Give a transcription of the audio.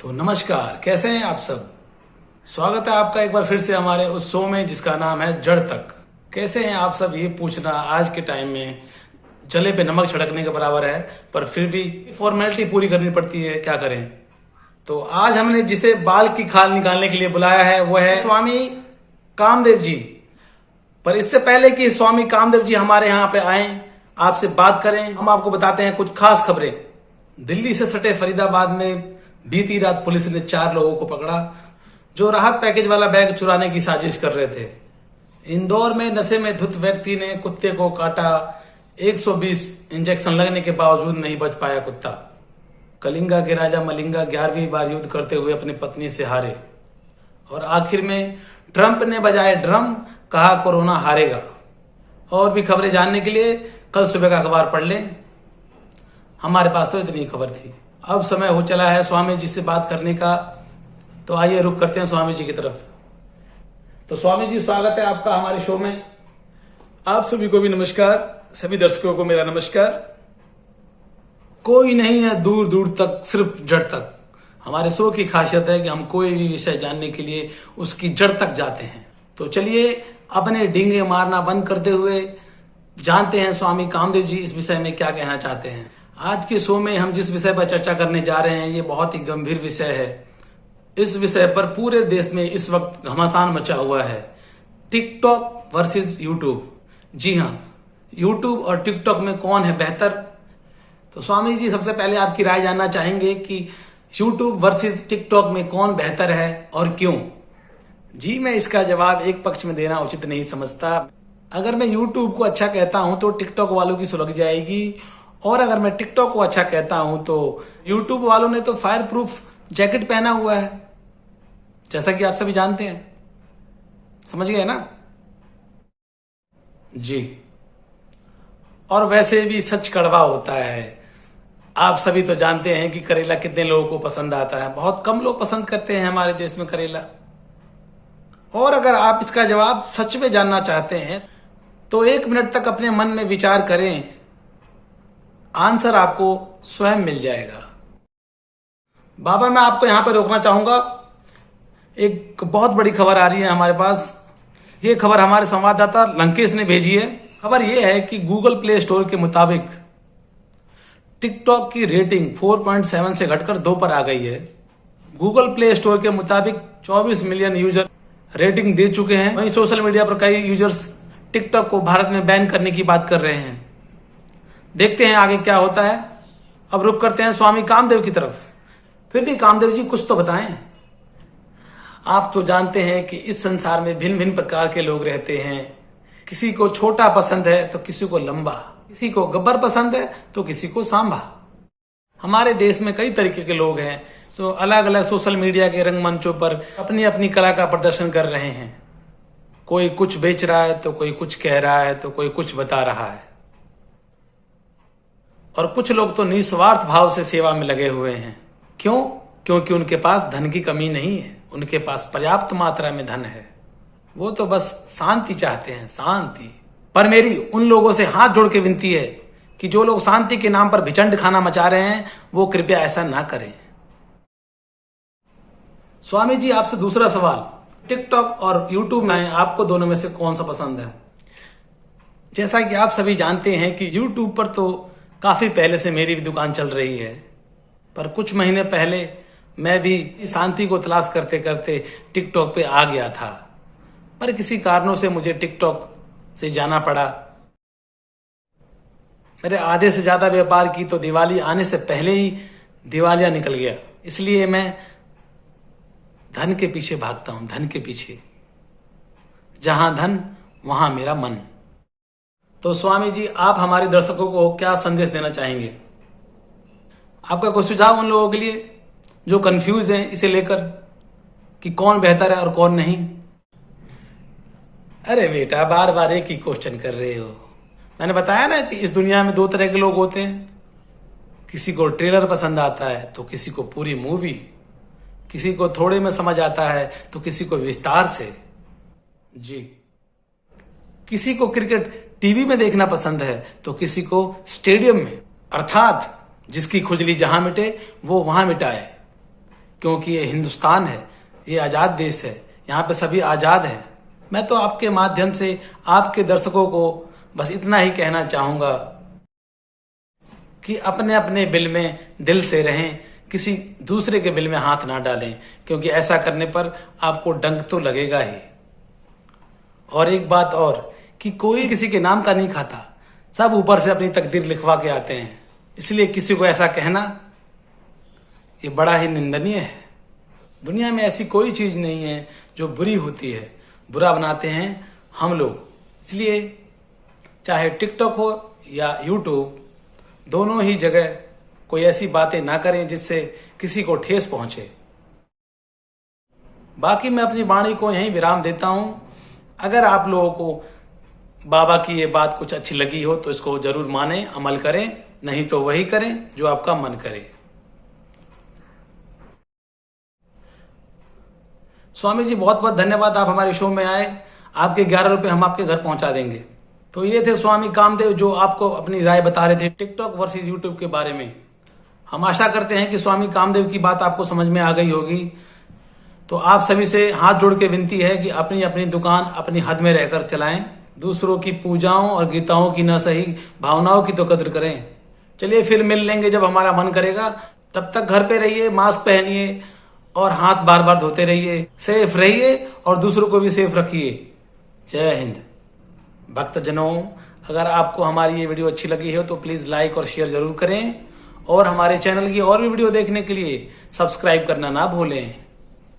तो नमस्कार, कैसे हैं आप सब। स्वागत है आपका एक बार फिर से हमारे उस शो में जिसका नाम है जड़ तक। कैसे हैं आप सब, ये पूछना आज के टाइम में जले पे नमक छिड़कने के बराबर है, पर फिर भी फॉर्मेलिटी पूरी करनी पड़ती है, क्या करें। तो आज हमने जिसे बाल की खाल निकालने के लिए बुलाया है वो है स्वामी कामदेव जी। पर इससे पहले कि स्वामी कामदेव जी हमारे यहाँ पे आए, आपसे बात करें, हम आपको बताते हैं कुछ खास खबरें। दिल्ली से सटे फरीदाबाद में बीती रात पुलिस ने 4 लोगों को पकड़ा जो राहत पैकेज वाला बैग चुराने की साजिश कर रहे थे। इंदौर में नशे में धुत व्यक्ति ने कुत्ते को काटा, 120 इंजेक्शन लगने के बावजूद नहीं बच पाया कुत्ता। कलिंगा के राजा मलिंगा 11वीं बार युद्ध करते हुए अपनी पत्नी से हारे। और आखिर में ट्रंप ने बजाए ड्रम, कहा कोरोना हारेगा। और भी खबरें जानने के लिए कल सुबह का अखबार पढ़ लें। हमारे पास तो इतनी खबर थी। अब समय हो चला है स्वामी जी से बात करने का, तो आइए रुक करते हैं स्वामी जी की तरफ। तो स्वामी जी, स्वागत है आपका हमारे शो में। आप सभी को भी नमस्कार, सभी दर्शकों को मेरा नमस्कार। कोई नहीं है दूर दूर तक, सिर्फ जड़ तक। हमारे शो की खासियत है कि हम कोई भी विषय जानने के लिए उसकी जड़ तक जाते हैं। तो चलिए अपने डींगे मारना बंद करते हुए जानते हैं स्वामी कामदेव जी इस विषय में क्या कहना चाहते हैं। आज के शो में हम जिस विषय पर चर्चा करने जा रहे हैं ये बहुत ही गंभीर विषय है। इस विषय पर पूरे देश में इस वक्त घमासान मचा हुआ है। TikTok versus YouTube. जी हाँ, यूट्यूब और टिकटॉक में कौन है बेहतर। तो स्वामी जी, सबसे पहले आपकी राय जानना चाहेंगे कि यूट्यूब वर्सेस टिकटॉक में कौन बेहतर है और क्यों। जी, मैं इसका जवाब एक पक्ष में देना उचित नहीं समझता। अगर मैं यूट्यूब को अच्छा कहता हूं तो टिकटॉक वालों की सुलग जाएगी, और अगर मैं टिकटॉक को अच्छा कहता हूं तो यूट्यूब वालों ने तो फायर प्रूफ जैकेट पहना हुआ है, जैसा कि आप सभी जानते हैं। समझ गए ना जी। और वैसे भी सच कड़वा होता है। आप सभी तो जानते हैं कि करेला कितने लोगों को पसंद आता है। बहुत कम लोग पसंद करते हैं हमारे देश में करेला। और अगर आप इसका जवाब सच में जानना चाहते हैं तो 1 मिनट तक अपने मन में विचार करें, आंसर आपको स्वयं मिल जाएगा। बाबा, मैं आपको यहां पर रोकना चाहूंगा। एक बहुत बड़ी खबर आ रही है हमारे पास। ये खबर हमारे संवाददाता लंकेश ने भेजी है। खबर यह है कि गूगल प्ले स्टोर के मुताबिक टिकटॉक की रेटिंग 4.7 से घटकर 2 पर आ गई है। गूगल प्ले स्टोर के मुताबिक 24 मिलियन यूजर रेटिंग दे चुके हैं। वहीं सोशल मीडिया पर कई यूजर्स टिकटॉक को भारत में बैन करने की बात कर रहे हैं। देखते हैं आगे क्या होता है। अब रुक करते हैं स्वामी कामदेव की तरफ। फिर भी कामदेव जी कुछ तो बताएं। आप तो जानते हैं कि इस संसार में भिन्न भिन्न प्रकार के लोग रहते हैं। किसी को छोटा पसंद है तो किसी को लंबा, किसी को गब्बर पसंद है तो किसी को सांभा। हमारे देश में कई तरीके के लोग हैं जो अलग अलग सोशल मीडिया के रंगमंचों पर अपनी अपनी कला का प्रदर्शन कर रहे हैं। कोई कुछ बेच रहा है तो कोई कुछ कह रहा है तो कोई कुछ बता रहा है। और कुछ लोग तो निस्वार्थ भाव से सेवा में लगे हुए हैं। क्यों? क्योंकि उनके पास धन की कमी नहीं है, उनके पास पर्याप्त मात्रा में धन है। वो तो बस शांति चाहते हैं, शांति। पर मेरी उन लोगों से हाथ जोड़ के विनती है कि जो लोग शांति के नाम पर भिचंड खाना मचा रहे हैं वो कृपया ऐसा ना करें। स्वामी जी, आपसे दूसरा सवाल। टिकटॉक और यूट्यूब में आपको दोनों में से कौन सा पसंद है। जैसा कि आप सभी जानते हैं कि यूट्यूब पर तो काफी पहले से मेरी भी दुकान चल रही है, पर कुछ महीने पहले मैं भी शांति को तलाश करते करते टिकटॉक पे आ गया था। पर किसी कारणों से मुझे टिकटॉक से जाना पड़ा। मेरे आधे से ज्यादा व्यापार की तो दिवाली आने से पहले ही दिवालिया निकल गया। इसलिए मैं धन के पीछे भागता हूं, धन के पीछे। जहां धन वहां मेरा मन। तो स्वामी जी, आप हमारे दर्शकों को क्या संदेश देना चाहेंगे। आपका कोई सुझाव उन लोगों के लिए जो कंफ्यूज हैं इसे लेकर कि कौन बेहतर है और कौन नहीं। अरे बेटा, बार बार एक ही क्वेश्चन कर रहे हो। मैंने बताया ना कि इस दुनिया में 2 तरह के लोग होते हैं। किसी को ट्रेलर पसंद आता है तो किसी को पूरी मूवी, किसी को थोड़े में समझ आता है तो किसी को विस्तार से। जी। किसी को क्रिकेट टीवी में देखना पसंद है तो किसी को स्टेडियम में, अर्थात जिसकी खुजली जहां मिटे वो वहां मिटाए। क्योंकि ये हिंदुस्तान है, ये आजाद देश है, यहाँ पे सभी आजाद हैं। मैं तो आपके माध्यम से आपके दर्शकों को बस इतना ही कहना चाहूंगा कि अपने अपने बिल में दिल से रहें, किसी दूसरे के बिल में हाथ ना डालें, क्योंकि ऐसा करने पर आपको डंक तो लगेगा ही। और एक बात और कि कोई किसी के नाम का नहीं खाता, सब ऊपर से अपनी तकदीर लिखवा के आते हैं। इसलिए किसी को ऐसा कहना ये बड़ा ही निंदनीय है। दुनिया में ऐसी कोई चीज नहीं है जो बुरी होती है, बुरा बनाते हैं हम लोग। इसलिए चाहे टिकटॉक हो या यूट्यूब, दोनों ही जगह कोई ऐसी बातें ना करें जिससे किसी को ठेस पहुंचे। बाकी मैं अपनी वाणी को यहीं विराम देता हूं। अगर आप लोगों को बाबा की ये बात कुछ अच्छी लगी हो तो इसको जरूर माने, अमल करें, नहीं तो वही करें जो आपका मन करे। स्वामी जी बहुत बहुत धन्यवाद, आप हमारे शो में आए। आपके 11 रुपए हम आपके घर पहुंचा देंगे। तो ये थे स्वामी कामदेव जो आपको अपनी राय बता रहे थे टिकटॉक वर्सेस यूट्यूब के बारे में। हम आशा करते हैं कि स्वामी कामदेव की बात आपको समझ में आ गई होगी। तो आप सभी से हाथ जोड़ के विनती है कि अपनी अपनी दुकान अपनी हद में रहकर चलाएं, दूसरों की पूजाओं और गीताओं की न सही भावनाओं की तो कदर करें। चलिए फिर मिल लेंगे जब हमारा मन करेगा। तब तक घर पे रहिए, मास्क पहनिए और हाथ बार बार धोते रहिए, सेफ रहिए और दूसरों को भी सेफ रखिए। जय हिंद। भक्तजनों, अगर आपको हमारी ये वीडियो अच्छी लगी हो तो प्लीज लाइक और शेयर जरूर करें और हमारे चैनल की और भी वीडियो देखने के लिए सब्सक्राइब करना ना भूलें।